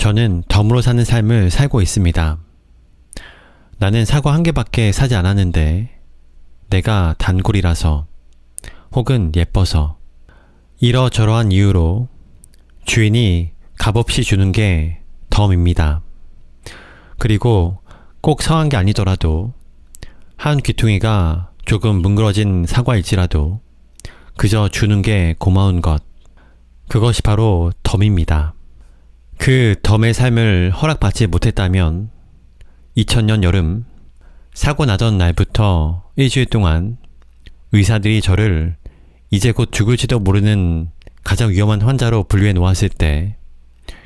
저는 덤으로 사는 삶을 살고 있습니다. 나는 사과 한 개밖에 사지 않았는데 내가 단골이라서 혹은 예뻐서 이러저러한 이유로 주인이 값없이 주는 게 덤입니다. 그리고 꼭 상한 게 아니더라도 한 귀퉁이가 조금 뭉그러진 사과일지라도 그저 주는 게 고마운 것, 그것이 바로 덤입니다. 그 덤의 삶을 허락받지 못했다면 2000년 여름 사고 나던 날부터 일주일 동안 의사들이 저를 이제 곧 죽을지도 모르는 가장 위험한 환자로 분류해 놓았을 때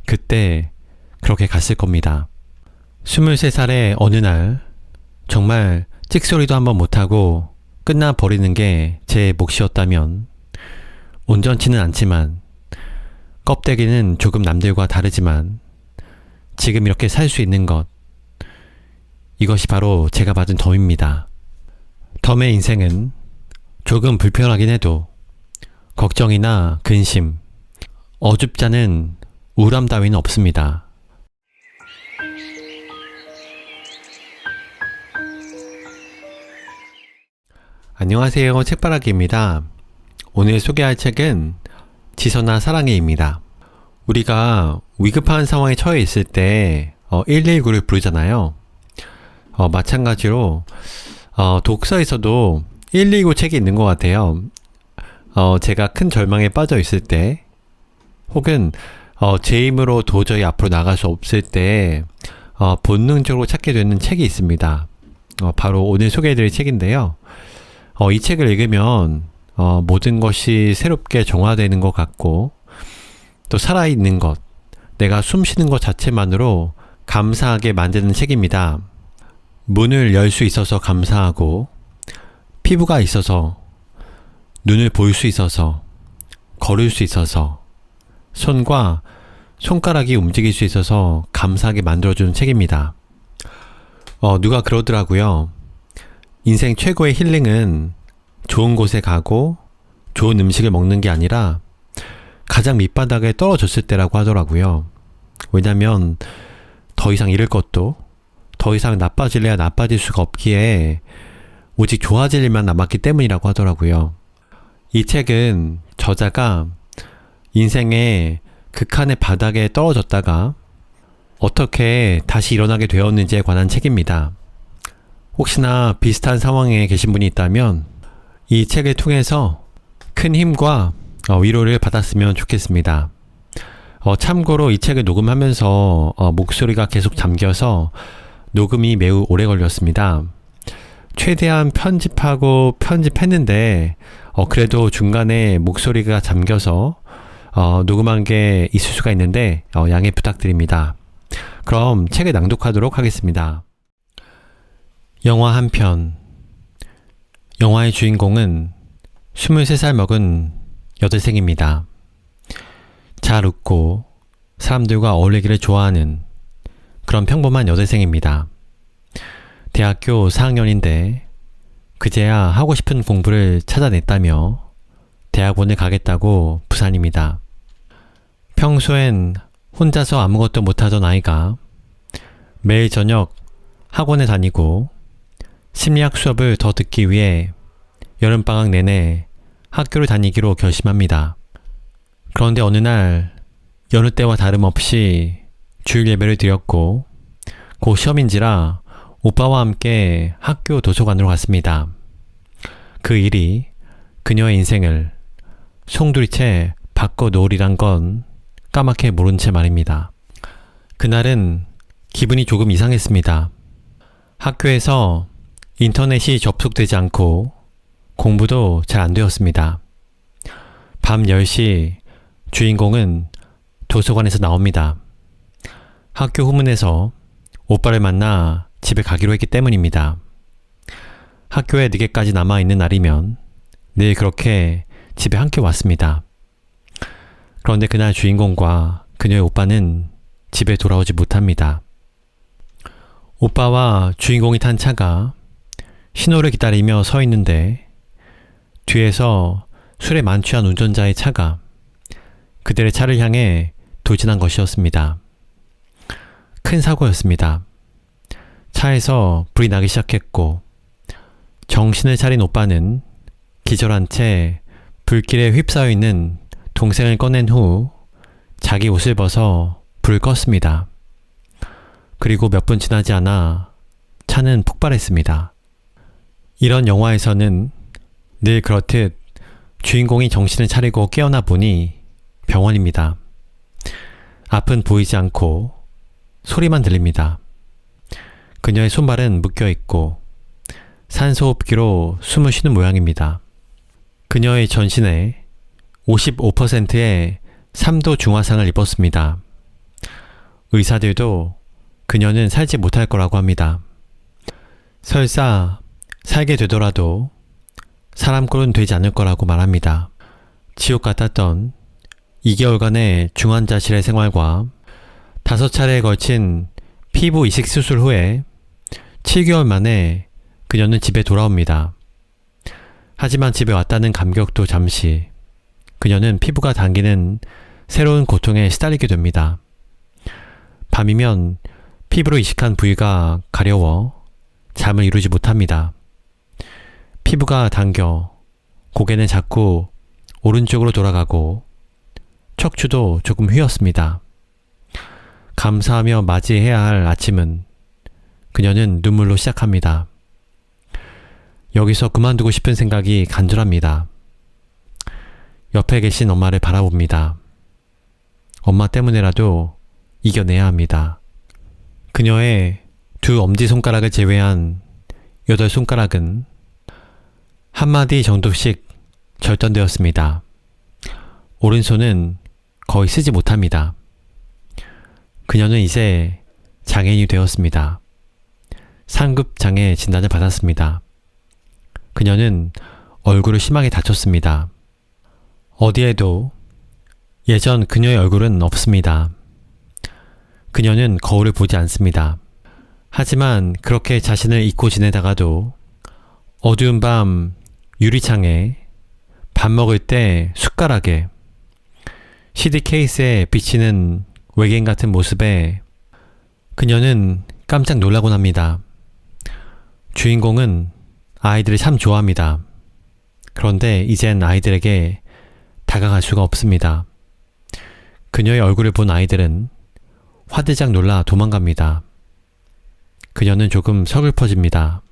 그때 그렇게 갔을 겁니다. 23살의 어느 날 정말 찍소리도 한번 못하고 끝나버리는 게 제 몫이었다면 온전치는 않지만 껍데기는 조금 남들과 다르지만 지금 이렇게 살 수 있는 것, 이것이 바로 제가 받은 덤입니다. 덤의 인생은 조금 불편하긴 해도 걱정이나 근심, 어줍잖은 우울함 따위는 없습니다. 안녕하세요, 책바라기입니다. 오늘 소개할 책은 지선아 사랑해입니다. 우리가 위급한 상황에 처해 있을 때 119를 부르잖아요. 마찬가지로 독서에서도 119 책이 있는 것 같아요. 제가 큰 절망에 빠져 있을 때 혹은 제 힘으로 도저히 앞으로 나갈 수 없을 때 본능적으로 찾게 되는 책이 있습니다. 바로 오늘 소개해드릴 책인데요. 이 책을 읽으면 모든 것이 새롭게 정화되는 것 같고 또 살아있는 것, 내가 숨쉬는 것 자체만으로 감사하게 만드는 책입니다. 문을 열 수 있어서 감사하고 피부가 있어서 눈을 볼 수 있어서 걸을 수 있어서 손과 손가락이 움직일 수 있어서 감사하게 만들어주는 책입니다. 누가 그러더라고요. 인생 최고의 힐링은 좋은 곳에 가고 좋은 음식을 먹는 게 아니라 가장 밑바닥에 떨어졌을 때라고 하더라고요. 왜냐면 더 이상 잃을 것도 더 이상 나빠질래야 나빠질 수가 없기에 오직 좋아질 일만 남았기 때문이라고 하더라고요. 이 책은 저자가 인생의 극한의 바닥에 떨어졌다가 어떻게 다시 일어나게 되었는지에 관한 책입니다. 혹시나 비슷한 상황에 계신 분이 있다면 이 책을 통해서 큰 힘과 위로를 받았으면 좋겠습니다. 참고로 이 책을 녹음하면서 목소리가 계속 잠겨서 녹음이 매우 오래 걸렸습니다. 최대한 편집하고 편집했는데 그래도 중간에 목소리가 잠겨서 녹음한 게 있을 수가 있는데 양해 부탁드립니다. 그럼 책을 낭독하도록 하겠습니다. 영화 한 편. 영화의 주인공은 23살 먹은 여대생입니다. 잘 웃고 사람들과 어울리기를 좋아하는 그런 평범한 여대생입니다. 대학교 4학년인데 그제야 하고 싶은 공부를 찾아냈다며 대학원을 가겠다고 부산입니다. 평소엔 혼자서 아무것도 못하던 아이가 매일 저녁 학원에 다니고 심리학 수업을 더 듣기 위해 여름방학 내내 학교를 다니기로 결심합니다. 그런데 어느 날 여느 때와 다름없이 주일 예배를 드렸고 곧 시험인지라 오빠와 함께 학교 도서관으로 갔습니다. 그 일이 그녀의 인생을 송두리째 바꿔놓으리란 건 까맣게 모른 채 말입니다. 그날은 기분이 조금 이상했습니다. 학교에서 인터넷이 접속되지 않고 공부도 잘 안 되었습니다. 밤 10시 주인공은 도서관에서 나옵니다. 학교 후문에서 오빠를 만나 집에 가기로 했기 때문입니다. 학교에 늦게까지 남아있는 날이면 늘 그렇게 집에 함께 왔습니다. 그런데 그날 주인공과 그녀의 오빠는 집에 돌아오지 못합니다. 오빠와 주인공이 탄 차가 신호를 기다리며 서 있는데 뒤에서 술에 만취한 운전자의 차가 그들의 차를 향해 돌진한 것이었습니다. 큰 사고였습니다. 차에서 불이 나기 시작했고 정신을 차린 오빠는 기절한 채 불길에 휩싸여 있는 동생을 꺼낸 후 자기 옷을 벗어 불을 껐습니다. 그리고 몇 분 지나지 않아 차는 폭발했습니다. 이런 영화에서는 늘 그렇듯 주인공이 정신을 차리고 깨어나 보니 병원입니다. 앞은 보이지 않고 소리만 들립니다. 그녀의 손발은 묶여있고 산소호흡기로 숨을 쉬는 모양입니다. 그녀의 전신에 55%의 3도 중화상을 입었습니다. 의사들도 그녀는 살지 못할 거라고 합니다. 설사 살게 되더라도 사람 꼴은 되지 않을 거라고 말합니다. 지옥 같았던 2개월간의 중환자실의 생활과 5차례에 걸친 피부 이식 수술 후에 7개월 만에 그녀는 집에 돌아옵니다. 하지만 집에 왔다는 감격도 잠시 그녀는 피부가 당기는 새로운 고통에 시달리게 됩니다. 밤이면 피부로 이식한 부위가 가려워 잠을 이루지 못합니다. 피부가 당겨 고개는 자꾸 오른쪽으로 돌아가고 척추도 조금 휘었습니다. 감사하며 맞이해야 할 아침은 그녀는 눈물로 시작합니다. 여기서 그만두고 싶은 생각이 간절합니다. 옆에 계신 엄마를 바라봅니다. 엄마 때문에라도 이겨내야 합니다. 그녀의 두 엄지손가락을 제외한 8손가락은 한마디 정도씩 절단되었습니다. 오른손은 거의 쓰지 못합니다. 그녀는 이제 장애인이 되었습니다. 상급 장애 진단을 받았습니다. 그녀는 얼굴을 심하게 다쳤습니다. 어디에도 예전 그녀의 얼굴은 없습니다. 그녀는 거울을 보지 않습니다. 하지만 그렇게 자신을 잊고 지내다가도 어두운 밤 유리창에 밥 먹을 때 숟가락에 CD 케이스에 비치는 외계인 같은 모습에 그녀는 깜짝 놀라곤 합니다. 주인공은 아이들을 참 좋아합니다. 그런데 이젠 아이들에게 다가갈 수가 없습니다. 그녀의 얼굴을 본 아이들은 화들짝 놀라 도망갑니다. 그녀는 조금 서글퍼집니다.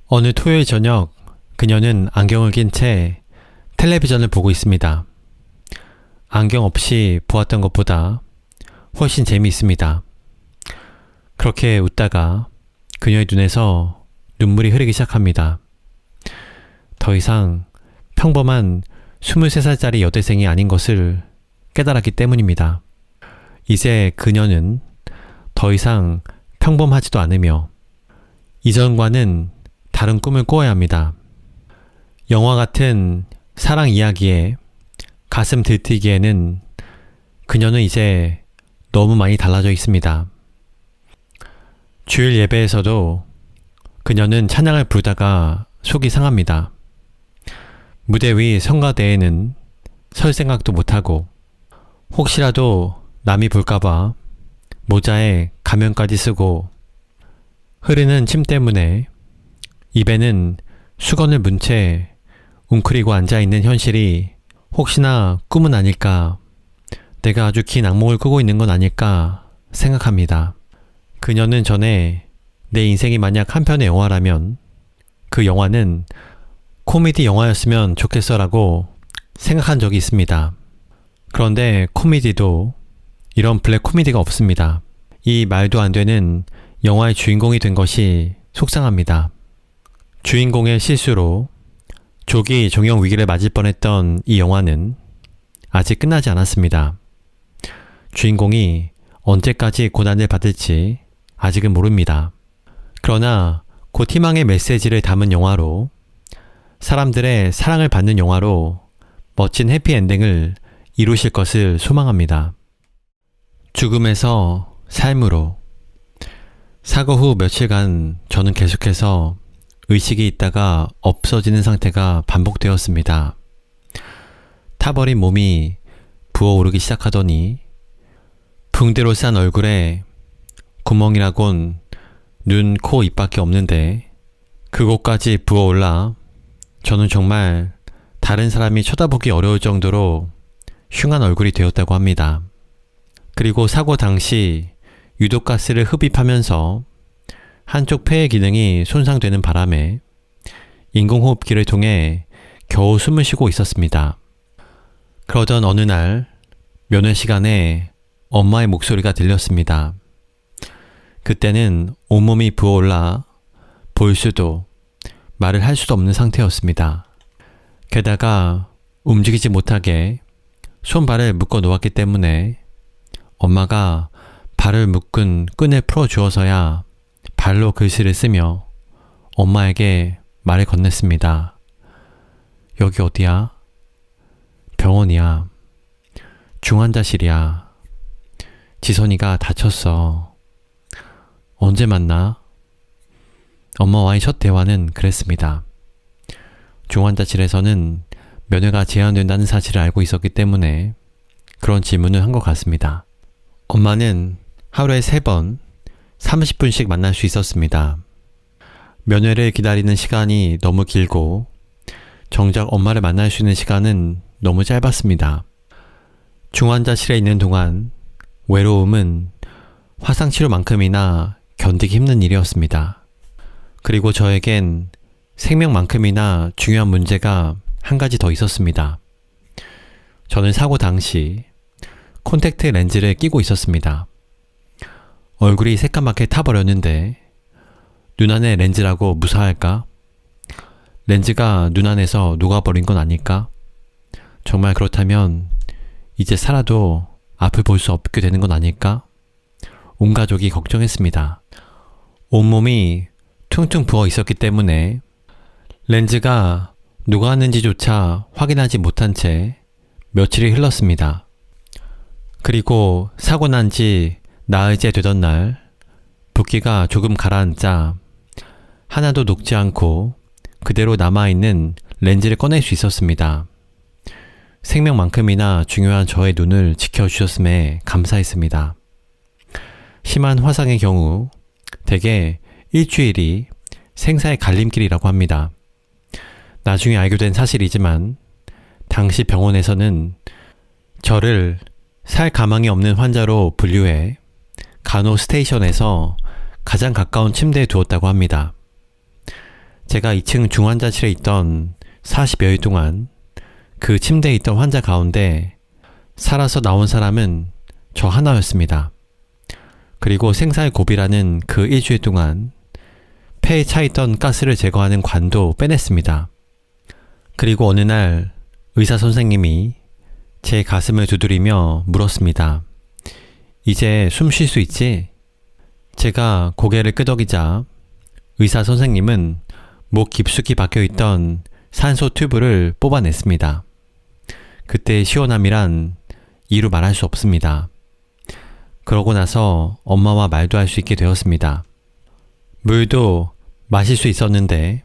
어느 토요일 저녁 그녀는 안경을 낀 채 텔레비전을 보고 있습니다. 안경 없이 보았던 것보다 훨씬 재미있습니다. 그렇게 웃다가 그녀의 눈에서 눈물이 흐르기 시작합니다. 더 이상 평범한 23살짜리 여대생이 아닌 것을 깨달았기 때문입니다. 이제 그녀는 더 이상 평범하지도 않으며 이전과는 다른 꿈을 꾸어야 합니다. 영화 같은 사랑 이야기에 가슴 들뜨기에는 그녀는 이제 너무 많이 달라져 있습니다. 주일 예배에서도 그녀는 찬양을 부르다가 속이 상합니다. 무대 위 성가대에는 설 생각도 못하고 혹시라도 남이 볼까봐 모자에 가면까지 쓰고 흐르는 침 때문에 입에는 수건을 문 채 웅크리고 앉아있는 현실이 혹시나 꿈은 아닐까, 내가 아주 긴 악몽을 꾸고 있는 건 아닐까 생각합니다. 그녀는 전에 내 인생이 만약 한 편의 영화라면 그 영화는 코미디 영화였으면 좋겠어라고 생각한 적이 있습니다. 그런데 코미디도 이런 블랙 코미디가 없습니다. 이 말도 안 되는 영화의 주인공이 된 것이 속상합니다. 주인공의 실수로 조기 종영 위기를 맞을 뻔했던 이 영화는 아직 끝나지 않았습니다. 주인공이 언제까지 고난을 받을지 아직은 모릅니다. 그러나 곧 희망의 메시지를 담은 영화로, 사람들의 사랑을 받는 영화로 멋진 해피엔딩을 이루실 것을 소망합니다. 죽음에서 삶으로. 사고 후 며칠간 저는 계속해서 의식이 있다가 없어지는 상태가 반복되었습니다. 타버린 몸이 부어오르기 시작하더니 붕대로 싼 얼굴에 구멍이라곤 눈, 코, 입밖에 없는데 그곳까지 부어올라 저는 정말 다른 사람이 쳐다보기 어려울 정도로 흉한 얼굴이 되었다고 합니다. 그리고 사고 당시 유독가스를 흡입하면서 한쪽 폐의 기능이 손상되는 바람에 인공호흡기를 통해 겨우 숨을 쉬고 있었습니다. 그러던 어느 날 면회 시간에 엄마의 목소리가 들렸습니다. 그때는 온몸이 부어올라 볼 수도 말을 할 수도 없는 상태였습니다. 게다가 움직이지 못하게 손발을 묶어 놓았기 때문에 엄마가 발을 묶은 끈을 풀어 주어서야 발로 글씨를 쓰며 엄마에게 말을 건넸습니다. 여기 어디야? 병원이야. 중환자실이야. 지선이가 다쳤어. 언제 만나? 엄마와의 첫 대화는 그랬습니다. 중환자실에서는 면회가 제한된다는 사실을 알고 있었기 때문에 그런 질문을 한 것 같습니다. 엄마는 하루에 3번 30분씩 만날 수 있었습니다. 면회를 기다리는 시간이 너무 길고 정작 엄마를 만날 수 있는 시간은 너무 짧았습니다. 중환자실에 있는 동안 외로움은 화상치료만큼이나 견디기 힘든 일이었습니다. 그리고 저에겐 생명만큼이나 중요한 문제가 한 가지 더 있었습니다. 저는 사고 당시 콘택트 렌즈를 끼고 있었습니다. 얼굴이 새까맣게 타버렸는데 눈 안에 렌즈라고 무사할까? 렌즈가 눈 안에서 녹아버린 건 아닐까? 정말 그렇다면 이제 살아도 앞을 볼 수 없게 되는 건 아닐까? 온 가족이 걱정했습니다. 온몸이 퉁퉁 부어 있었기 때문에 렌즈가 녹았는지조차 확인하지 못한 채 며칠이 흘렀습니다. 그리고 사고 난 지 나흘째 되던 날 붓기가 조금 가라앉자 하나도 녹지 않고 그대로 남아있는 렌즈를 꺼낼 수 있었습니다. 생명만큼이나 중요한 저의 눈을 지켜주셨음에 감사했습니다. 심한 화상의 경우 대개 일주일이 생사의 갈림길이라고 합니다. 나중에 알게 된 사실이지만 당시 병원에서는 저를 살 가망이 없는 환자로 분류해 간호 스테이션에서 가장 가까운 침대에 두었다고 합니다. 제가 2층 중환자실에 있던 40여일 동안 그 침대에 있던 환자 가운데 살아서 나온 사람은 저 하나였습니다. 그리고 생사의 고비라는 그 일주일 동안 폐에 차있던 가스를 제거하는 관도 빼냈습니다. 그리고 어느 날 의사 선생님이 제 가슴을 두드리며 물었습니다. 이제 숨 쉴 수 있지? 제가 고개를 끄덕이자 의사 선생님은 목 깊숙이 박혀있던 산소 튜브를 뽑아냈습니다. 그때의 시원함이란 이루 말할 수 없습니다. 그러고 나서 엄마와 말도 할 수 있게 되었습니다. 물도 마실 수 있었는데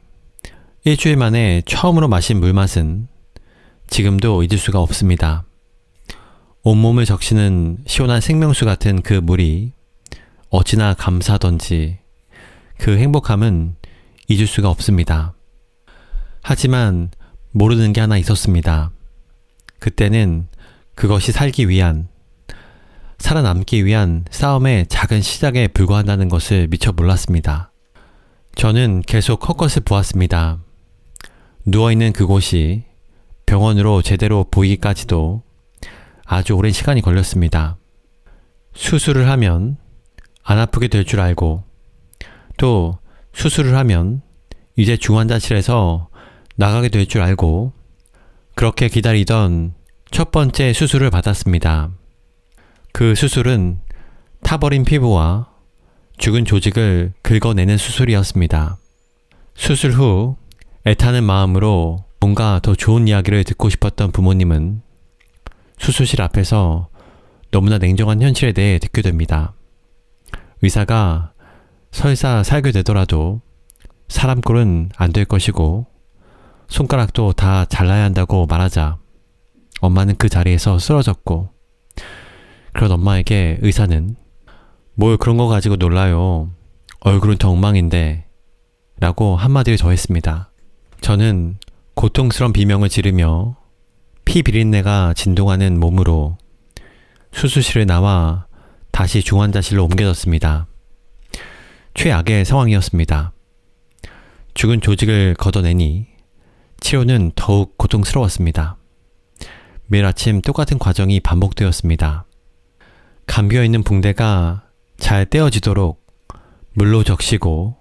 일주일 만에 처음으로 마신 물맛은 지금도 잊을 수가 없습니다. 온몸을 적시는 시원한 생명수 같은 그 물이 어찌나 감사하던지 그 행복함은 잊을 수가 없습니다. 하지만 모르는 게 하나 있었습니다. 그때는 그것이 살기 위한, 살아남기 위한 싸움의 작은 시작에 불과한다는 것을 미처 몰랐습니다. 저는 계속 헛것을 보았습니다. 누워있는 그곳이 병원으로 제대로 보이기까지도 아주 오랜 시간이 걸렸습니다. 수술을 하면 안 아프게 될 줄 알고 또 수술을 하면 이제 중환자실에서 나가게 될 줄 알고 그렇게 기다리던 첫 번째 수술을 받았습니다. 그 수술은 타버린 피부와 죽은 조직을 긁어내는 수술이었습니다. 수술 후 애타는 마음으로 뭔가 더 좋은 이야기를 듣고 싶었던 부모님은 수술실 앞에서 너무나 냉정한 현실에 대해 듣게 됩니다. 의사가 설사 살게 되더라도 사람 꼴은 안 될 것이고 손가락도 다 잘라야 한다고 말하자 엄마는 그 자리에서 쓰러졌고 그런 엄마에게 의사는 뭘 그런 거 가지고 놀라요. 얼굴은 더 엉망인데. 라고 한마디를 더 했습니다. 저는 고통스러운 비명을 지르며 피 비린내가 진동하는 몸으로 수술실에 나와 다시 중환자실로 옮겨졌습니다. 최악의 상황이었습니다. 죽은 조직을 걷어내니 치료는 더욱 고통스러웠습니다. 매일 아침 똑같은 과정이 반복되었습니다. 감겨있는 붕대가 잘 떼어지도록 물로 적시고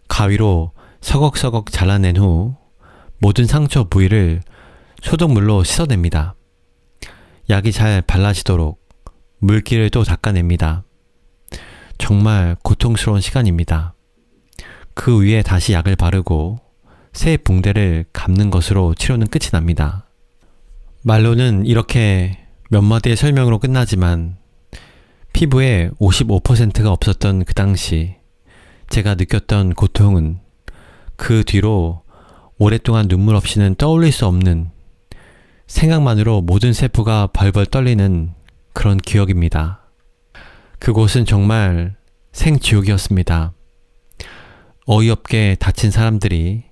가위로 서걱서걱 잘라낸 후 모든 상처 부위를 소독물로 씻어냅니다. 약이 잘 발라지도록 물기를 또 닦아냅니다. 정말 고통스러운 시간입니다. 그 위에 다시 약을 바르고 새 붕대를 감는 것으로 치료는 끝이 납니다. 말로는 이렇게 몇 마디의 설명으로 끝나지만 피부에 55%가 없었던 그 당시 제가 느꼈던 고통은 그 뒤로 오랫동안 눈물 없이는 떠올릴 수 없는, 생각만으로 모든 세포가 벌벌 떨리는 그런 기억입니다. 그곳은 정말 생지옥이었습니다. 어이없게 다친 사람들이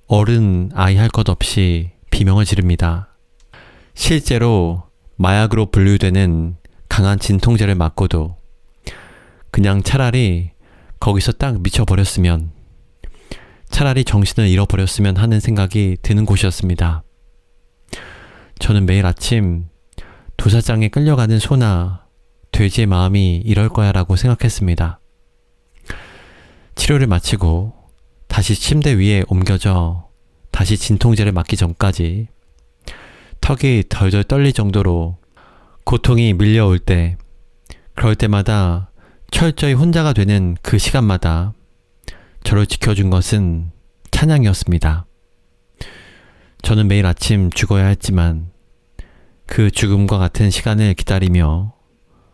어른, 아이 할 것 없이 비명을 지릅니다. 실제로 마약으로 분류되는 강한 진통제를 맞고도 그냥 차라리 거기서 딱 미쳐버렸으면, 차라리 정신을 잃어버렸으면 하는 생각이 드는 곳이었습니다. 저는 매일 아침 도사장에 끌려가는 소나 돼지의 마음이 이럴 거야 라고 생각했습니다. 치료를 마치고 다시 침대 위에 옮겨져 다시 진통제를 맞기 전까지 턱이 덜덜 떨릴 정도로 고통이 밀려올 때, 그럴 때마다 철저히 혼자가 되는 그 시간마다 저를 지켜준 것은 찬양이었습니다. 저는 매일 아침 죽어야 했지만 그 죽음과 같은 시간을 기다리며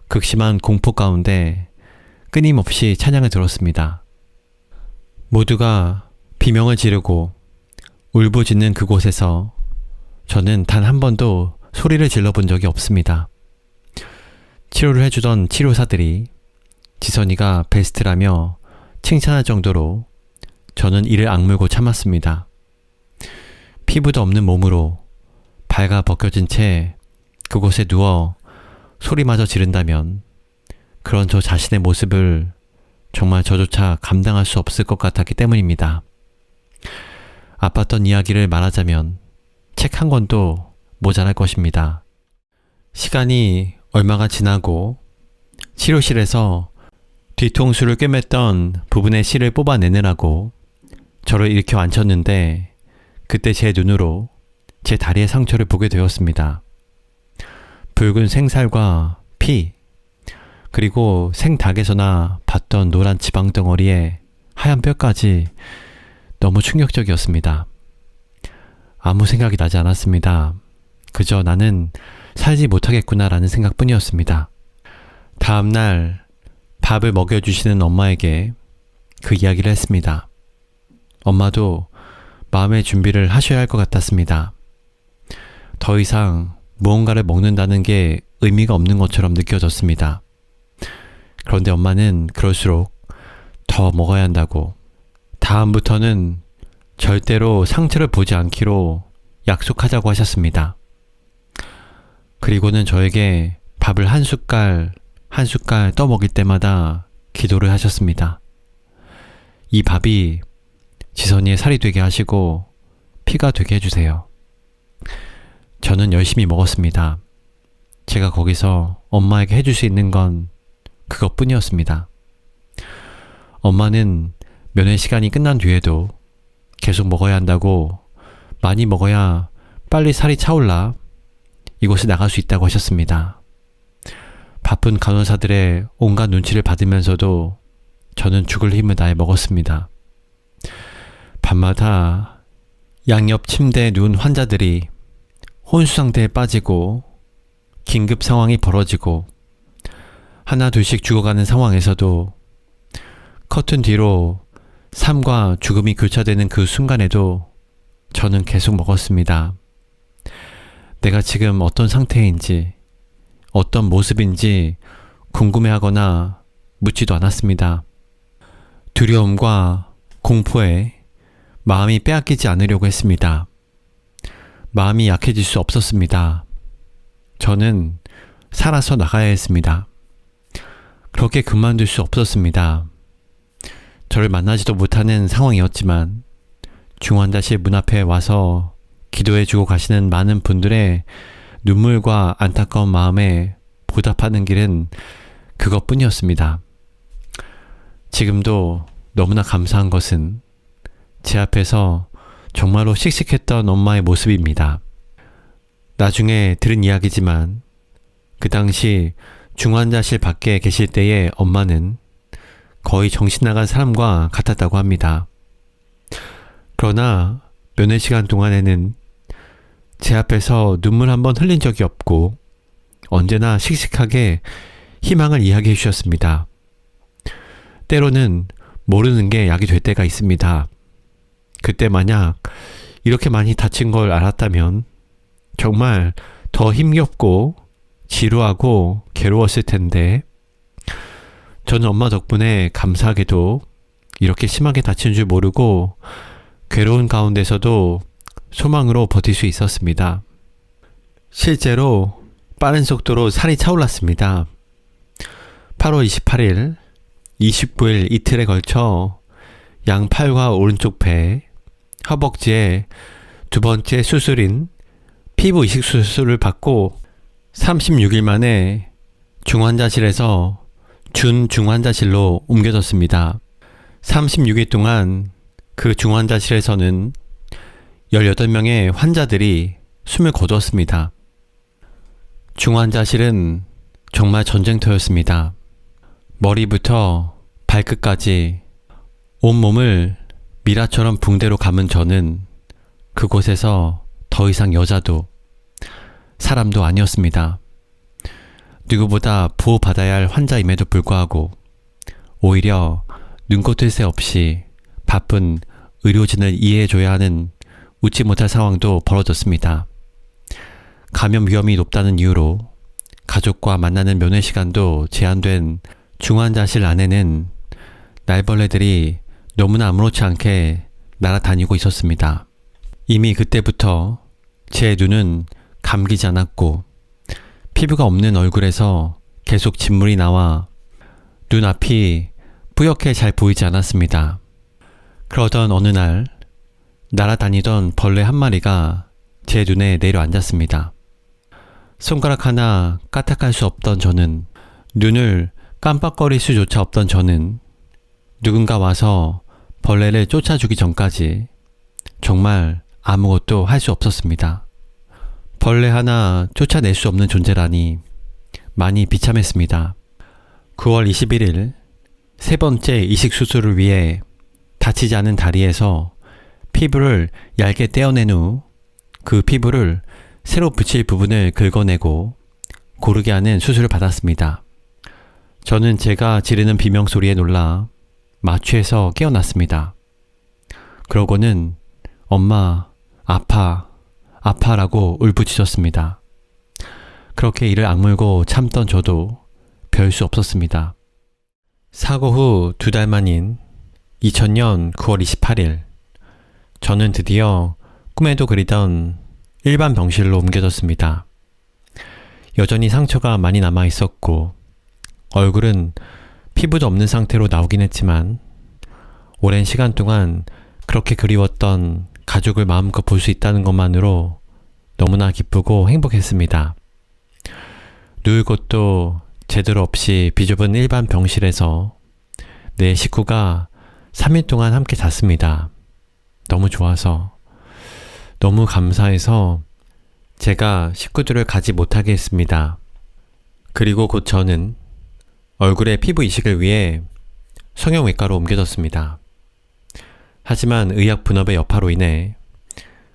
극심한 공포 가운데 끊임없이 찬양을 들었습니다. 모두가 비명을 지르고 울부짖는 그곳에서 저는 단 한 번도 소리를 질러본 적이 없습니다. 치료를 해주던 치료사들이 지선이가 베스트라며 칭찬할 정도로 저는 이를 악물고 참았습니다. 피부도 없는 몸으로 발가 벗겨진 채 그곳에 누워 소리마저 지른다면 그런 저 자신의 모습을 정말 저조차 감당할 수 없을 것 같았기 때문입니다. 아팠던 이야기를 말하자면 책 한 권도 모자랄 것입니다. 시간이 얼마가 지나고 치료실에서 뒤통수를 꿰맸던 부분의 실을 뽑아내느라고 저를 일으켜 앉혔는데, 그때 제 눈으로 제 다리의 상처를 보게 되었습니다. 붉은 생살과 피, 그리고 생닭에서나 봤던 노란 지방덩어리에 하얀 뼈까지 너무 충격적이었습니다. 아무 생각이 나지 않았습니다. 그저 나는 살지 못하겠구나라는 생각뿐이었습니다. 다음날 밥을 먹여주시는 엄마에게 그 이야기를 했습니다. 엄마도 마음의 준비를 하셔야 할 것 같았습니다. 더 이상 무언가를 먹는다는 게 의미가 없는 것처럼 느껴졌습니다. 그런데 엄마는 그럴수록 더 먹어야 한다고, 다음부터는 절대로 상처를 보지 않기로 약속하자고 하셨습니다. 그리고는 저에게 밥을 한 숟갈 한 숟갈 떠먹일 때마다 기도를 하셨습니다. 이 밥이 지선이의 살이 되게 하시고 피가 되게 해주세요. 저는 열심히 먹었습니다. 제가 거기서 엄마에게 해줄 수 있는 건 그것뿐이었습니다. 엄마는 면회 시간이 끝난 뒤에도 계속 먹어야 한다고, 많이 먹어야 빨리 살이 차올라 이곳에 나갈 수 있다고 하셨습니다. 바쁜 간호사들의 온갖 눈치를 받으면서도 저는 죽을 힘을 다해 먹었습니다. 밤마다 양옆 침대에 누운 환자들이 혼수 상태에 빠지고 긴급 상황이 벌어지고 하나 둘씩 죽어가는 상황에서도 커튼 뒤로 삶과 죽음이 교차되는 그 순간에도 저는 계속 먹었습니다. 내가 지금 어떤 상태인지, 어떤 모습인지 궁금해하거나 묻지도 않았습니다. 두려움과 공포에 마음이 빼앗기지 않으려고 했습니다. 마음이 약해질 수 없었습니다. 저는 살아서 나가야 했습니다. 그렇게 그만둘 수 없었습니다. 저를 만나지도 못하는 상황이었지만 중환자실 문 앞에 와서 기도해주고 가시는 많은 분들의 눈물과 안타까운 마음에 보답하는 길은 그것뿐이었습니다. 지금도 너무나 감사한 것은 제 앞에서 정말로 씩씩했던 엄마의 모습입니다. 나중에 들은 이야기지만 그 당시 중환자실 밖에 계실 때의 엄마는 거의 정신 나간 사람과 같았다고 합니다. 그러나 면회 시간 동안에는 제 앞에서 눈물 한 번 흘린 적이 없고 언제나 씩씩하게 희망을 이야기해 주셨습니다. 때로는 모르는 게 약이 될 때가 있습니다. 그때 만약 이렇게 많이 다친 걸 알았다면 정말 더 힘겹고 지루하고 괴로웠을 텐데 저는 엄마 덕분에 감사하게도 이렇게 심하게 다친 줄 모르고 괴로운 가운데서도 소망으로 버틸 수 있었습니다. 실제로 빠른 속도로 살이 차올랐습니다. 8월 28일, 29일 이틀에 걸쳐 양팔과 오른쪽 배, 허벅지에 두 번째 수술인 피부 이식 수술을 받고 36일 만에 중환자실에서 준중환자실로 옮겨졌습니다. 36일 동안 그 중환자실에서는 18명의 환자들이 숨을 거두었습니다. 중환자실은 정말 전쟁터였습니다. 머리부터 발끝까지 온몸을 미라처럼 붕대로 감은 저는 그곳에서 더 이상 여자도 사람도 아니었습니다. 누구보다 보호받아야 할 환자임에도 불구하고 오히려 눈꽃을 새 없이 바쁜 의료진을 이해해줘야 하는 웃지 못할 상황도 벌어졌습니다. 감염 위험이 높다는 이유로 가족과 만나는 면회 시간도 제한된 중환자실 안에는 날벌레들이 너무나 아무렇지 않게 날아다니고 있었습니다. 이미 그때부터 제 눈은 감기지 않았고 피부가 없는 얼굴에서 계속 진물이 나와 눈앞이 뿌옇게 잘 보이지 않았습니다. 그러던 어느 날 날아다니던 벌레 한 마리가 제 눈에 내려앉았습니다. 손가락 하나 까딱할 수 없던 저는, 눈을 깜빡거릴 수조차 없던 저는 누군가 와서 벌레를 쫓아주기 전까지 정말 아무것도 할 수 없었습니다. 벌레 하나 쫓아낼 수 없는 존재라니 많이 비참했습니다. 9월 21일 세 번째 이식 수술을 위해 다치지 않은 다리에서 피부를 얇게 떼어낸 후 그 피부를 새로 붙일 부분을 긁어내고 고르게 하는 수술을 받았습니다. 저는 제가 지르는 비명소리에 놀라 마취해서 깨어났습니다. 그러고는 엄마, 아파, 아파라고 울부짖었습니다. 그렇게 이를 악물고 참던 저도 별 수 없었습니다. 사고 후 2달 만인 2000년 9월 28일 저는 드디어 꿈에도 그리던 일반 병실로 옮겨졌습니다. 여전히 상처가 많이 남아 있었고 얼굴은 피부도 없는 상태로 나오긴 했지만 오랜 시간 동안 그렇게 그리웠던 가족을 마음껏 볼 수 있다는 것만으로 너무나 기쁘고 행복했습니다. 누울 곳도 제대로 없이 비좁은 일반 병실에서 내 식구가 3일 동안 함께 잤습니다. 너무 좋아서, 너무 감사해서 제가 식구들을 가지 못하게 했습니다. 그리고 곧 저는 얼굴의 피부 이식을 위해 성형외과로 옮겨졌습니다. 하지만 의학 분업의 여파로 인해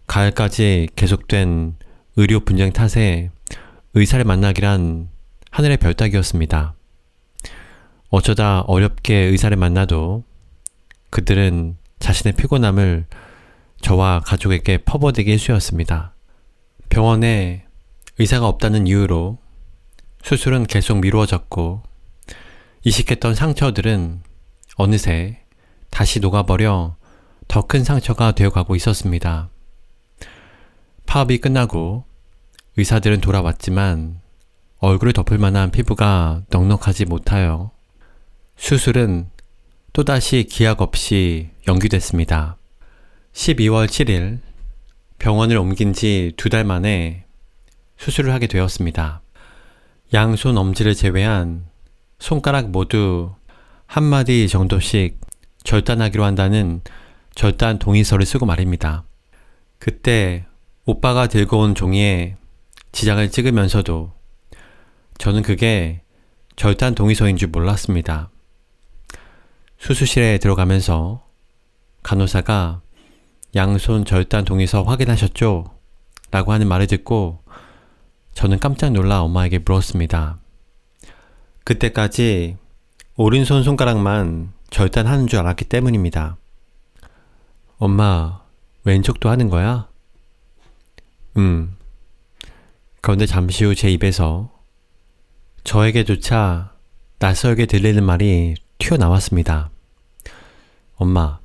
가을까지 계속된 의료 분쟁 탓에 의사를 만나기란 하늘의 별 따기였습니다. 어쩌다 어렵게 의사를 만나도 그들은 자신의 피곤함을 저와 가족에게 퍼부어대기 일쑤였습니다. 병원에 의사가 없다는 이유로 수술은 계속 미루어졌고 이식했던 상처들은 어느새 다시 녹아버려 더 큰 상처가 되어가고 있었습니다. 파업이 끝나고 의사들은 돌아왔지만 얼굴을 덮을 만한 피부가 넉넉하지 못하여 수술은 또다시 기약 없이 연기됐습니다. 12월 7일 병원을 옮긴 지 2달 만에 수술을 하게 되었습니다. 양손 엄지를 제외한 손가락 모두 한마디 정도씩 절단하기로 한다는 절단 동의서를 쓰고 말입니다. 그때 오빠가 들고 온 종이에 지장을 찍으면서도 저는 그게 절단 동의서인 줄 몰랐습니다. 수술실에 들어가면서 간호사가 양손 절단 동의서 확인하셨죠? 라고 하는 말을 듣고 저는 깜짝 놀라 엄마에게 물었습니다. 그때까지 오른손 손가락만 절단하는 줄 알았기 때문입니다. 엄마, 왼쪽도 하는 거야? 그런데 잠시 후 제 입에서 저에게조차 낯설게 들리는 말이 튀어나왔습니다. 엄마,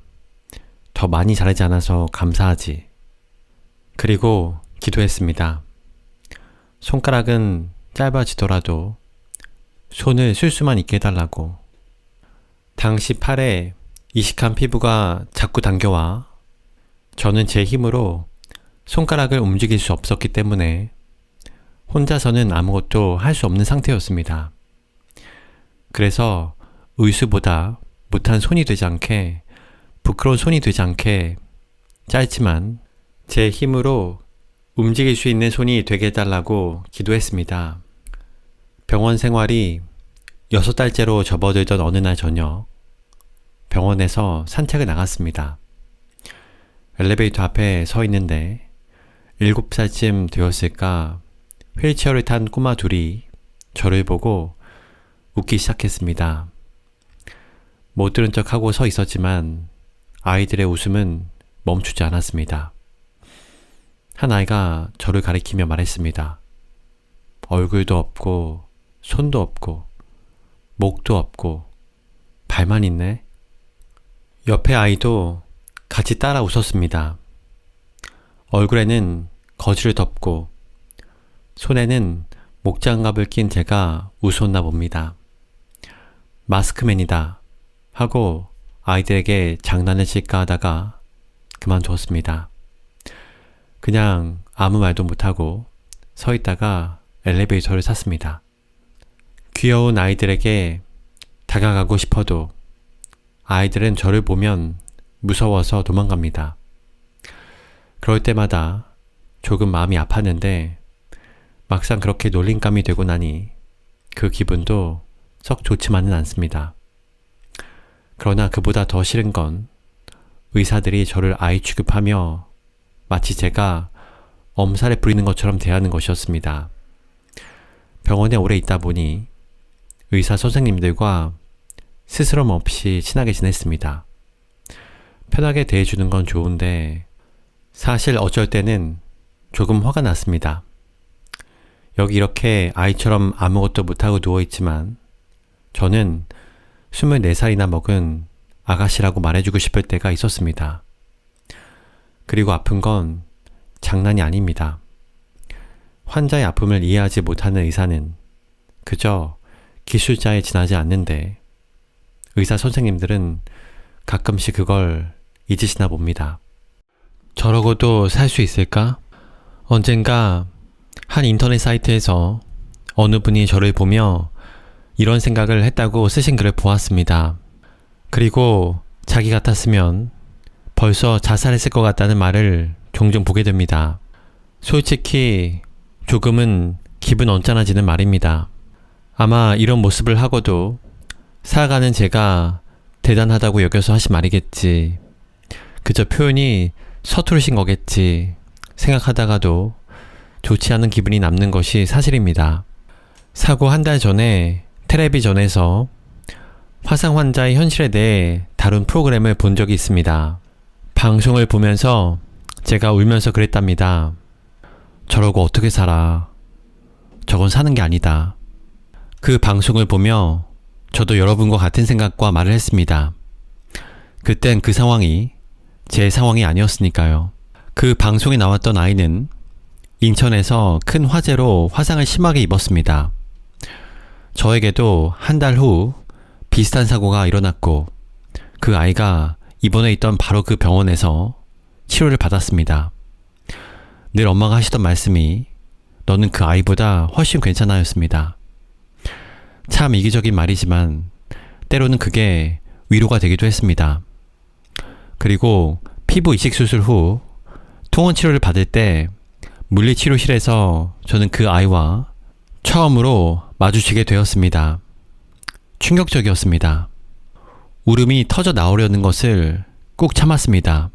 더 많이 잘하지 않아서 감사하지. 그리고 기도했습니다. 손가락은 짧아지더라도 손을 쓸 수만 있게 해달라고. 당시 팔에 이식한 피부가 자꾸 당겨와 저는 제 힘으로 손가락을 움직일 수 없었기 때문에 혼자서는 아무것도 할 수 없는 상태였습니다. 그래서 의수보다 못한 손이 되지 않게, 부끄러운 손이 되지 않게 짧지만 제 힘으로 움직일 수 있는 손이 되게 해달라고 기도했습니다. 병원 생활이 6달째로 접어들던 어느 날 저녁, 병원에서 산책을 나갔습니다. 엘리베이터 앞에 서 있는데 7살쯤 되었을까 휠체어를 탄 꼬마 둘이 저를 보고 웃기 시작했습니다. 못 들은 척하고 서 있었지만 아이들의 웃음은 멈추지 않았습니다. 한 아이가 저를 가리키며 말했습니다. 얼굴도 없고 손도 없고 목도 없고 발만 있네. 옆에 아이도 같이 따라 웃었습니다. 얼굴에는 거즈를 덮고 손에는 목장갑을 낀 제가 웃었나 봅니다. 마스크맨이다 하고 아이들에게 장난을 칠까 하다가 그만두었습니다. 그냥 아무 말도 못하고 서 있다가 엘리베이터를 탔습니다. 귀여운 아이들에게 다가가고 싶어도 아이들은 저를 보면 무서워서 도망갑니다. 그럴 때마다 조금 마음이 아팠는데 막상 그렇게 놀림감이 되고 나니 그 기분도 썩 좋지만은 않습니다. 그러나 그보다 더 싫은 건 의사들이 저를 아이 취급하며 마치 제가 엄살을 부리는 것처럼 대하는 것이었습니다. 병원에 오래 있다 보니 의사 선생님들과 스스럼 없이 친하게 지냈습니다. 편하게 대해주는 건 좋은데 사실 어쩔 때는 조금 화가 났습니다. 여기 이렇게 아이처럼 아무것도 못하고 누워있지만 저는 24살이나 먹은 아가씨라고 말해주고 싶을 때가 있었습니다. 그리고 아픈 건 장난이 아닙니다. 환자의 아픔을 이해하지 못하는 의사는 그저 기술자에 지나지 않는데 의사 선생님들은 가끔씩 그걸 잊으시나 봅니다. 저러고도 살 수 있을까? 언젠가 한 인터넷 사이트에서 어느 분이 저를 보며 이런 생각을 했다고 쓰신 글을 보았습니다. 그리고 자기 같았으면 벌써 자살했을 것 같다는 말을 종종 보게 됩니다. 솔직히 조금은 기분 언짢아지는 말입니다. 아마 이런 모습을 하고도 살아가는 제가 대단하다고 여겨서 하신 말이겠지. 그저 표현이 서투르신 거겠지 생각하다가도 좋지 않은 기분이 남는 것이 사실입니다. 사고 한 달 전에 텔레비전에서 화상 환자의 현실에 대해 다룬 프로그램을 본 적이 있습니다. 방송을 보면서 제가 울면서 그랬답니다. 저러고 어떻게 살아. 저건 사는 게 아니다. 그 방송을 보며 저도 여러분과 같은 생각과 말을 했습니다. 그땐 그 상황이 제 상황이 아니었으니까요. 그 방송에 나왔던 아이는 인천에서 큰 화재로 화상을 심하게 입었습니다. 저에게도 한 달 후 비슷한 사고가 일어났고 그 아이가 입원해 있던 바로 그 병원에서 치료를 받았습니다. 늘 엄마가 하시던 말씀이 너는 그 아이보다 훨씬 괜찮아였습니다. 참 이기적인 말이지만 때로는 그게 위로가 되기도 했습니다. 그리고 피부 이식 수술 후 통원 치료를 받을 때 물리치료실에서 저는 그 아이와 처음으로 마주치게 되었습니다. 충격적이었습니다. 울음이 터져 나오려는 것을 꾹 참았습니다.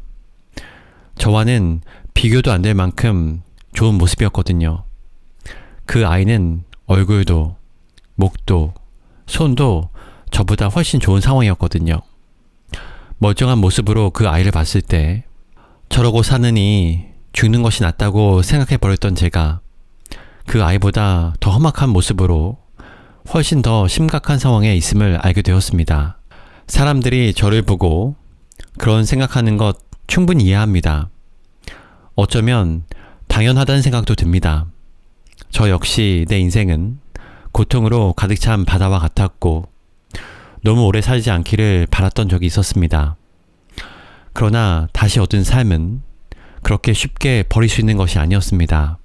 저와는 비교도 안 될 만큼 좋은 모습이었거든요. 그 아이는 얼굴도, 목도, 손도 저보다 훨씬 좋은 상황이었거든요. 멀쩡한 모습으로 그 아이를 봤을 때 저러고 사느니 죽는 것이 낫다고 생각해버렸던 제가 그 아이보다 더 험악한 모습으로 훨씬 더 심각한 상황에 있음을 알게 되었습니다. 사람들이 저를 보고 그런 생각하는 것 충분히 이해합니다. 어쩌면 당연하다는 생각도 듭니다. 저 역시 내 인생은 고통으로 가득 찬 바다와 같았고 너무 오래 살지 않기를 바랐던 적이 있었습니다. 그러나 다시 얻은 삶은 그렇게 쉽게 버릴 수 있는 것이 아니었습니다.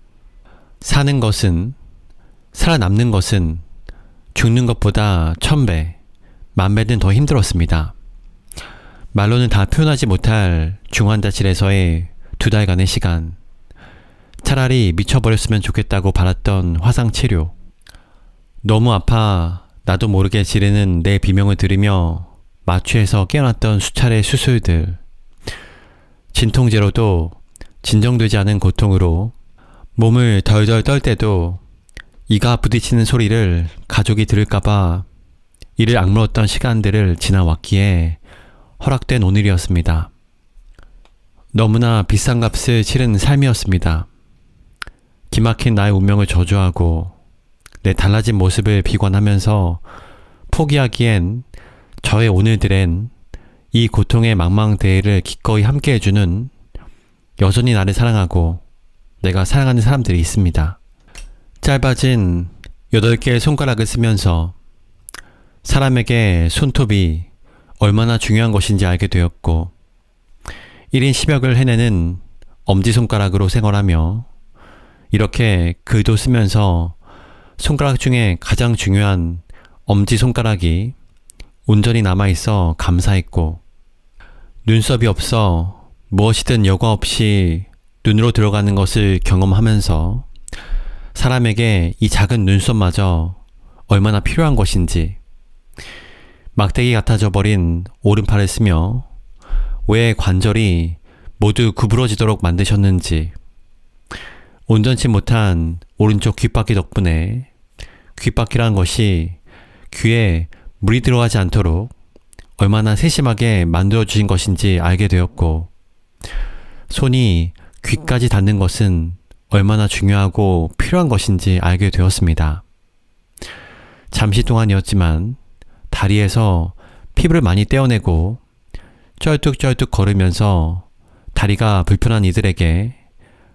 사는 것은, 살아남는 것은 죽는 것보다 1000배, 10,000배는 더 힘들었습니다. 말로는 다 표현하지 못할 중환자실에서의 2달간의 시간, 차라리 미쳐버렸으면 좋겠다고 바랐던 화상치료, 너무 아파 나도 모르게 지르는 내 비명을 들으며 마취해서 깨어났던 수차례 수술들, 진통제로도 진정되지 않은 고통으로 몸을 덜덜 떨 때도 이가 부딪히는 소리를 가족이 들을까봐 이를 악물었던 시간들을 지나왔기에 허락된 오늘이었습니다. 너무나 비싼 값을 치른 삶이었습니다. 기막힌 나의 운명을 저주하고 내 달라진 모습을 비관하면서 포기하기엔 저의 오늘들엔 이 고통의 망망대해를 기꺼이 함께 해주는 여전히 나를 사랑하고 내가 사랑하는 사람들이 있습니다. 짧아진 8개의 손가락을 쓰면서 사람에게 손톱이 얼마나 중요한 것인지 알게 되었고 1인 10역을 해내는 엄지손가락으로 생활하며 이렇게 글도 쓰면서 손가락 중에 가장 중요한 엄지손가락이 온전히 남아있어 감사했고 눈썹이 없어 무엇이든 여과 없이 눈으로 들어가는 것을 경험하면서 사람에게 이 작은 눈썹마저 얼마나 필요한 것인지 막대기 같아져 버린 오른팔을 쓰며 왜 관절이 모두 구부러지도록 만드셨는지 온전치 못한 오른쪽 귓바퀴 덕분에 귓바퀴란 것이 귀에 물이 들어가지 않도록 얼마나 세심하게 만들어주신 것인지 알게 되었고 손이 귀까지 닿는 것은 얼마나 중요하고 필요한 것인지 알게 되었습니다. 잠시 동안이었지만 다리에서 피부를 많이 떼어내고 쩔뚝쩔뚝 걸으면서 다리가 불편한 이들에게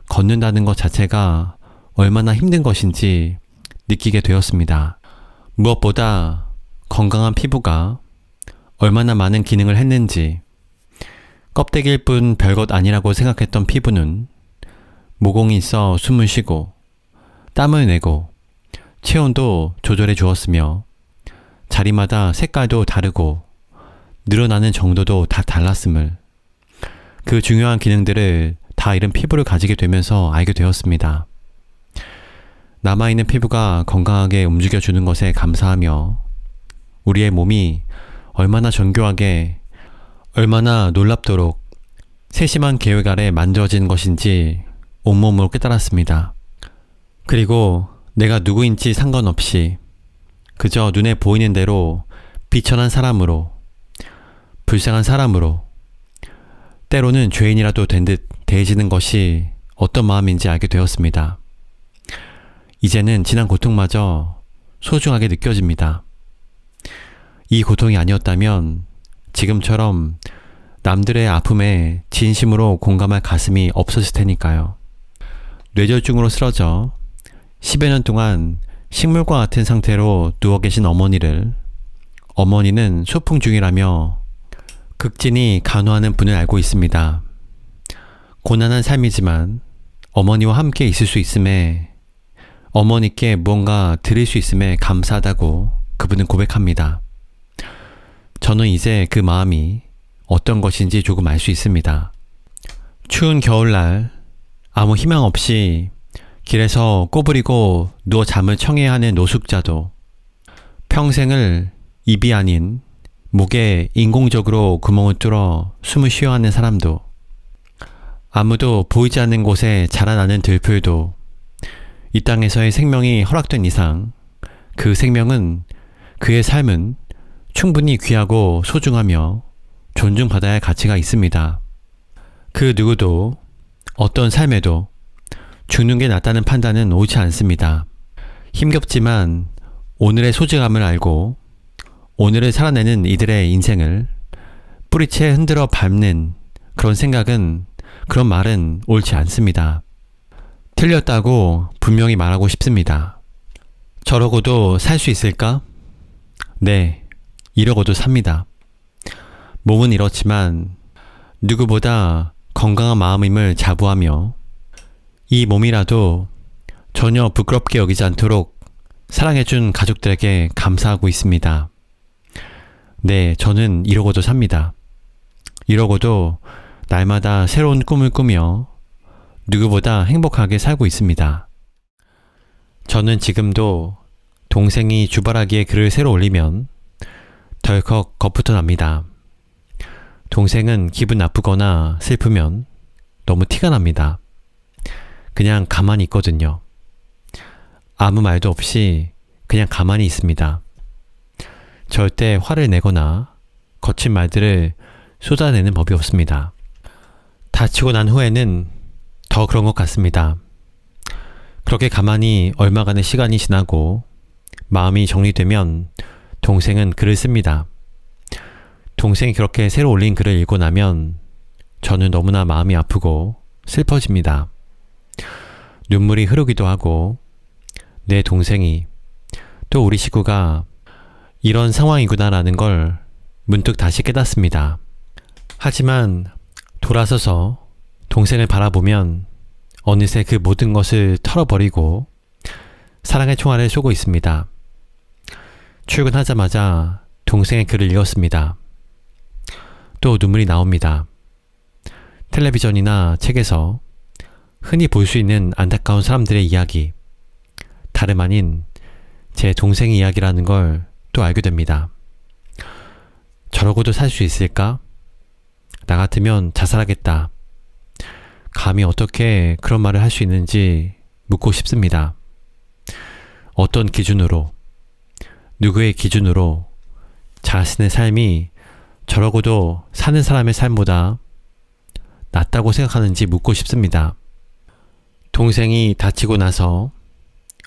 걷는다는 것 자체가 얼마나 힘든 것인지 느끼게 되었습니다. 무엇보다 건강한 피부가 얼마나 많은 기능을 했는지 껍데기일 뿐 별것 아니라고 생각했던 피부는 모공이 있어 숨을 쉬고 땀을 내고 체온도 조절해 주었으며 자리마다 색깔도 다르고 늘어나는 정도도 다 달랐음을 그 중요한 기능들을 다 잃은 피부를 가지게 되면서 알게 되었습니다. 남아있는 피부가 건강하게 움직여주는 것에 감사하며 우리의 몸이 얼마나 정교하게 얼마나 놀랍도록 세심한 계획 아래 만들어진 것인지 온몸으로 깨달았습니다. 그리고 내가 누구인지 상관없이 그저 눈에 보이는 대로 비천한 사람으로 불쌍한 사람으로 때로는 죄인이라도 된 듯 대해지는 것이 어떤 마음인지 알게 되었습니다. 이제는 지난 고통마저 소중하게 느껴집니다. 이 고통이 아니었다면 지금처럼 남들의 아픔에 진심으로 공감할 가슴이 없었을 테니까요. 뇌졸중으로 쓰러져 10여 년 동안 식물과 같은 상태로 누워 계신 어머니를 어머니는 소풍 중이라며 극진히 간호하는 분을 알고 있습니다. 고난한 삶이지만 어머니와 함께 있을 수 있음에 어머니께 무언가 드릴 수 있음에 감사하다고 그분은 고백합니다. 저는 이제 그 마음이 어떤 것인지 조금 알 수 있습니다. 추운 겨울날 아무 희망 없이 길에서 꼬부리고 누워 잠을 청해야 하는 노숙자도, 평생을 입이 아닌 목에 인공적으로 구멍을 뚫어 숨을 쉬어야 하는 사람도, 아무도 보이지 않는 곳에 자라나는 들풀도 이 땅에서의 생명이 허락된 이상 그 생명은, 그의 삶은 충분히 귀하고 소중하며 존중받아야 할 가치가 있습니다. 그 누구도 어떤 삶에도 죽는 게 낫다는 판단은 옳지 않습니다. 힘겹지만 오늘의 소중함을 알고 오늘을 살아내는 이들의 인생을 뿌리채 흔들어 밟는 그런 생각은, 그런 말은 옳지 않습니다. 틀렸다고 분명히 말하고 싶습니다. 저러고도 살 수 있을까? 네, 이러고도 삽니다. 몸은 이렇지만 누구보다 건강한 마음임을 자부하며 이 몸이라도 전혀 부끄럽게 여기지 않도록 사랑해준 가족들에게 감사하고 있습니다. 네, 저는 이러고도 삽니다. 이러고도 날마다 새로운 꿈을 꾸며 누구보다 행복하게 살고 있습니다. 저는 지금도 동생이 주바라기에 글을 새로 올리면 덜컥 겁부터 납니다. 동생은 기분 나쁘거나 슬프면 너무 티가 납니다. 그냥 가만히 있거든요. 아무 말도 없이 그냥 가만히 있습니다. 절대 화를 내거나 거친 말들을 쏟아내는 법이 없습니다. 다치고 난 후에는 더 그런 것 같습니다. 그렇게 가만히 얼마간의 시간이 지나고 마음이 정리되면 동생은 글을 씁니다. 동생이 그렇게 새로 올린 글을 읽고 나면 저는 너무나 마음이 아프고 슬퍼집니다. 눈물이 흐르기도 하고 내 동생이, 또 우리 식구가 이런 상황이구나라는 걸 문득 다시 깨닫습니다. 하지만 돌아서서 동생을 바라보면 어느새 그 모든 것을 털어버리고 사랑의 총알을 쏘고 있습니다. 출근하자마자 동생의 글을 읽었습니다. 또 눈물이 나옵니다. 텔레비전이나 책에서 흔히 볼 수 있는 안타까운 사람들의 이야기, 다름 아닌 제 동생의 이야기라는 걸 또 알게 됩니다. 저러고도 살 수 있을까? 나 같으면 자살하겠다. 감히 어떻게 그런 말을 할 수 있는지 묻고 싶습니다. 어떤 기준으로, 누구의 기준으로 자신의 삶이 저러고도 사는 사람의 삶보다 낫다고 생각하는지 묻고 싶습니다. 동생이 다치고 나서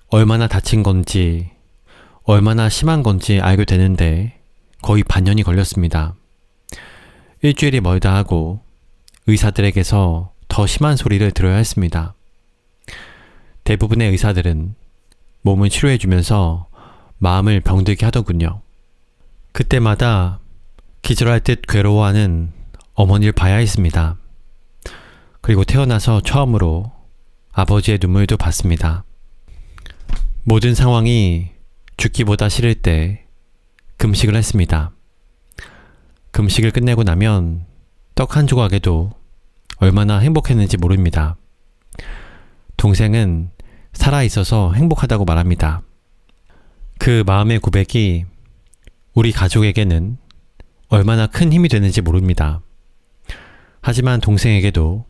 얼마나 다친 건지, 얼마나 심한 건지 알게 되는데 거의 반년이 걸렸습니다. 일주일이 멀다 하고 의사들에게서 더 심한 소리를 들어야 했습니다. 대부분의 의사들은 몸을 치료해주면서 마음을 병들게 하더군요. 그때마다 기절할 듯 괴로워하는 어머니를 봐야 했습니다. 그리고 태어나서 처음으로 아버지의 눈물도 봤습니다. 모든 상황이 죽기보다 싫을 때 금식을 했습니다. 금식을 끝내고 나면 떡 한 조각에도 얼마나 행복했는지 모릅니다. 동생은 살아있어서 행복하다고 말합니다. 그 마음의 고백이 우리 가족에게는 얼마나 큰 힘이 되는지 모릅니다. 하지만 동생에게도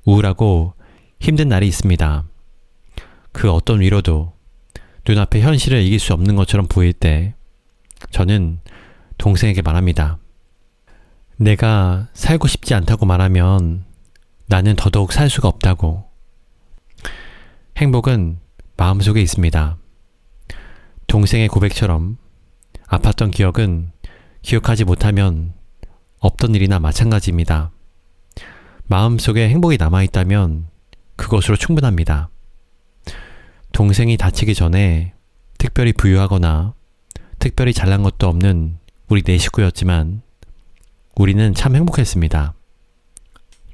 우울하고 힘든 날이 있습니다. 그 어떤 위로도 눈앞의 현실을 이길 수 없는 것처럼 보일 때 저는 동생에게 말합니다. 내가 살고 싶지 않다고 말하면 나는 더더욱 살 수가 없다고. 행복은 마음속에 있습니다. 동생의 고백처럼 아팠던 기억은 기억하지 못하면 없던 일이나 마찬가지입니다. 마음속에 행복이 남아있다면 그것으로 충분합니다. 동생이 다치기 전에 특별히 부유하거나 특별히 잘난 것도 없는 우리 네 식구였지만 우리는 참 행복했습니다.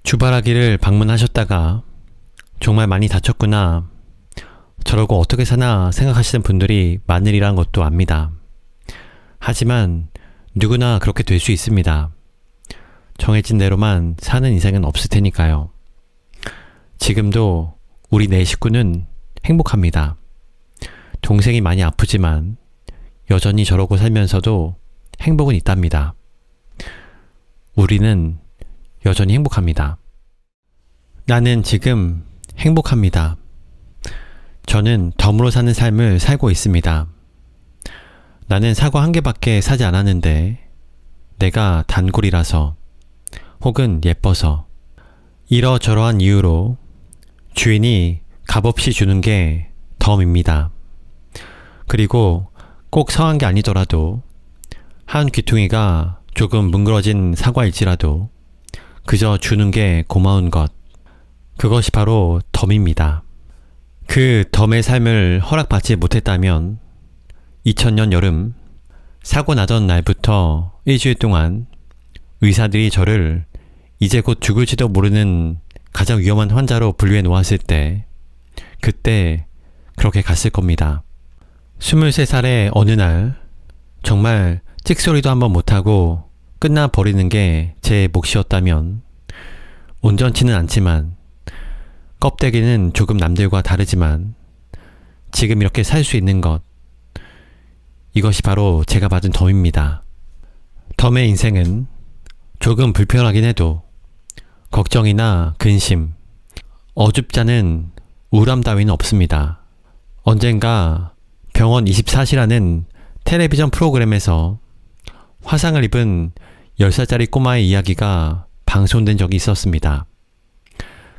주발아기를 방문하셨다가 정말 많이 다쳤구나, 저러고 어떻게 사나 생각하시는 분들이 많으리란 것도 압니다. 하지만 누구나 그렇게 될 수 있습니다. 정해진 대로만 사는 인생은 없을 테니까요. 지금도 우리 네 식구는 행복합니다. 동생이 많이 아프지만 여전히 저러고 살면서도 행복은 있답니다. 우리는 여전히 행복합니다. 나는 지금 행복합니다. 저는 덤으로 사는 삶을 살고 있습니다. 나는 사과 한 개밖에 사지 않았는데 내가 단골이라서 혹은 예뻐서 이러저러한 이유로 주인이 값없이 주는 게 덤입니다. 그리고 꼭 성한 게 아니더라도 한 귀퉁이가 조금 뭉그러진 사과일지라도 그저 주는 게 고마운 것, 그것이 바로 덤입니다. 그 덤의 삶을 허락받지 못했다면 2000년 여름 사고 나던 날부터 일주일 동안 의사들이 저를 이제 곧 죽을지도 모르는 가장 위험한 환자로 분류해 놓았을 때 그때 그렇게 갔을 겁니다. 23살의 어느 날 정말 찍소리도 한번 못하고 끝나버리는 게 제 몫이었다면 온전치는 않지만 껍데기는 조금 남들과 다르지만 지금 이렇게 살 수 있는 것, 이것이 바로 제가 받은 덤입니다. 덤의 인생은 조금 불편하긴 해도 걱정이나 근심, 어줍잖은 우울함 따위는 없습니다. 언젠가 병원 24시라는 텔레비전 프로그램에서 화상을 입은 10살짜리 꼬마의 이야기가 방송된 적이 있었습니다.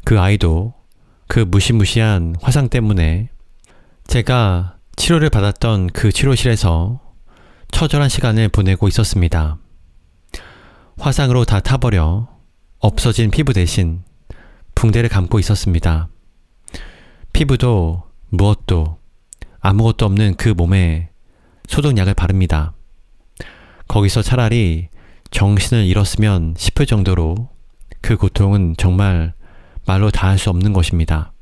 그 아이도 그 무시무시한 화상 때문에 제가 치료를 받았던 그 치료실에서 처절한 시간을 보내고 있었습니다. 화상으로 다 타버려 없어진 피부 대신 붕대를 감고 있었습니다. 피부도 무엇도 아무것도 없는 그 몸에 소독약을 바릅니다. 거기서 차라리 정신을 잃었으면 싶을 정도로 그 고통은 정말 말로 다 할 수 없는 것입니다.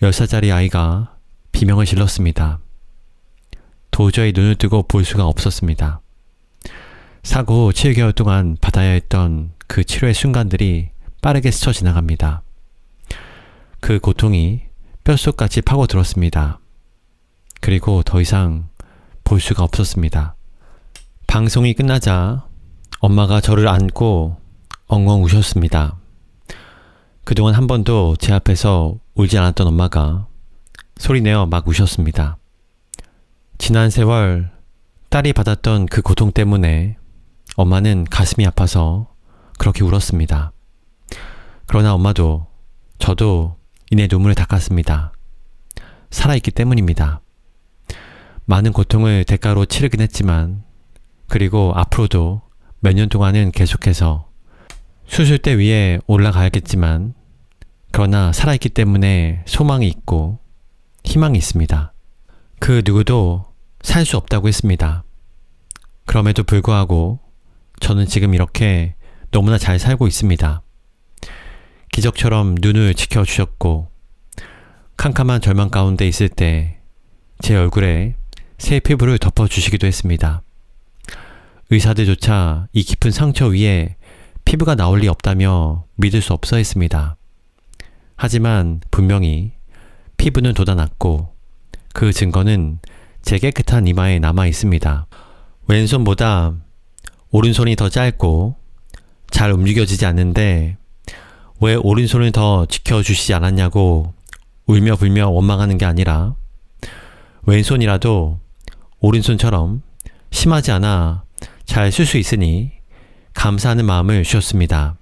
10살짜리 아이가 비명을 질렀습니다. 도저히 눈을 뜨고 볼 수가 없었습니다. 사고 후 7개월 동안 받아야 했던 그 치료의 순간들이 빠르게 스쳐 지나갑니다. 그 고통이 뼛속까지 파고들었습니다. 그리고 더 이상 볼 수가 없었습니다. 방송이 끝나자 엄마가 저를 안고 엉엉 우셨습니다. 그동안 한 번도 제 앞에서 울지 않았던 엄마가 소리내어 막 우셨습니다. 지난 세월 딸이 받았던 그 고통 때문에 엄마는 가슴이 아파서 그렇게 울었습니다. 그러나 엄마도 저도 이내 눈물을 닦았습니다. 살아있기 때문입니다. 많은 고통을 대가로 치르긴 했지만 그리고 앞으로도 몇 년 동안은 계속해서 수술대 위에 올라가야겠지만 그러나 살아있기 때문에 소망이 있고 희망이 있습니다. 그 누구도 살 수 없다고 했습니다. 그럼에도 불구하고 저는 지금 이렇게 너무나 잘 살고 있습니다. 기적처럼 눈을 지켜주셨고 캄캄한 절망 가운데 있을 때 제 얼굴에 새 피부를 덮어주시기도 했습니다. 의사들조차 이 깊은 상처 위에 피부가 나올 리 없다며 믿을 수 없어 했습니다. 하지만 분명히 피부는 돋아났고 그 증거는 제 깨끗한 이마에 남아 있습니다. 왼손보다 오른손이 더 짧고 잘 움직여지지 않는데 왜 오른손을 더 지켜주시지 않았냐고 울며 불며 원망하는 게 아니라 왼손이라도 오른손처럼 심하지 않아 잘 쓸 수 있으니 감사하는 마음을 주셨습니다.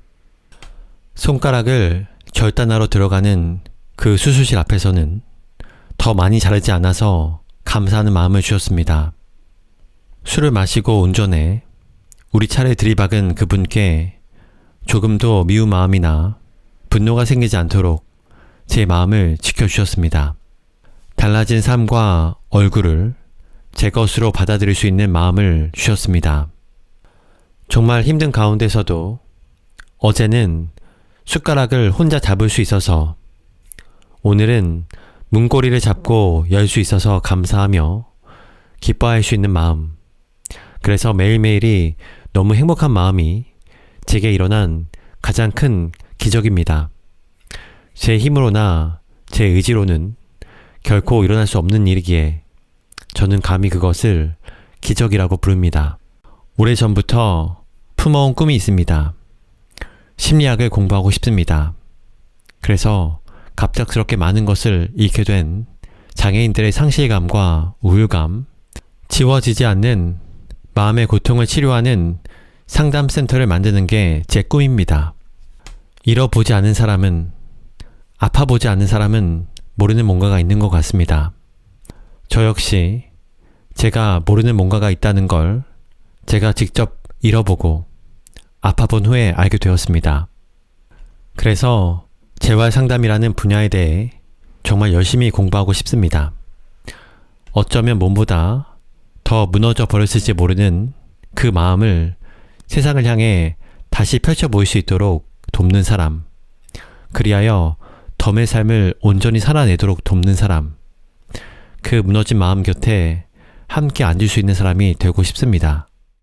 손가락을 절단하러 들어가는 그 수술실 앞에서는 더 많이 자르지 않아서 감사하는 마음을 주셨습니다. 술을 마시고 운전해 우리 차를 들이박은 그분께 조금도 미운 마음이나 분노가 생기지 않도록 제 마음을 지켜주셨습니다. 달라진 삶과 얼굴을 제 것으로 받아들일 수 있는 마음을 주셨습니다. 정말 힘든 가운데서도 어제는 숟가락을 혼자 잡을 수 있어서 오늘은 문고리를 잡고 열 수 있어서 감사하며 기뻐할 수 있는 마음. 그래서 매일매일이 너무 행복한 마음이 제게 일어난 가장 큰 기적입니다. 제 힘으로나 제 의지로는 결코 일어날 수 없는 일이기에 저는 감히 그것을 기적이라고 부릅니다. 오래전부터 품어온 꿈이 있습니다. 심리학을 공부하고 싶습니다. 그래서 갑작스럽게 많은 것을 잃게 된 장애인들의 상실감과 우울감, 지워지지 않는 마음의 고통을 치료하는 상담센터를 만드는 게 제 꿈입니다. 잃어보지 않은 사람은, 아파보지 않은 사람은 모르는 뭔가가 있는 것 같습니다. 저 역시 제가 모르는 뭔가가 있다는 걸 제가 직접 잃어보고 아파본 후에 알게 되었습니다. 그래서 재활상담이라는 분야에 대해 정말 열심히 공부하고 싶습니다. 어쩌면 몸보다 더 무너져 버렸을지 모르는 그 마음을 세상을 향해 다시 펼쳐 보일 수 있도록 돕는 사람, 그리하여 덤의 삶을 온전히 살아내도록 돕는 사람, 그 무너진 마음 곁에 함께 앉을 수 있는 사람이 되고 싶습니다.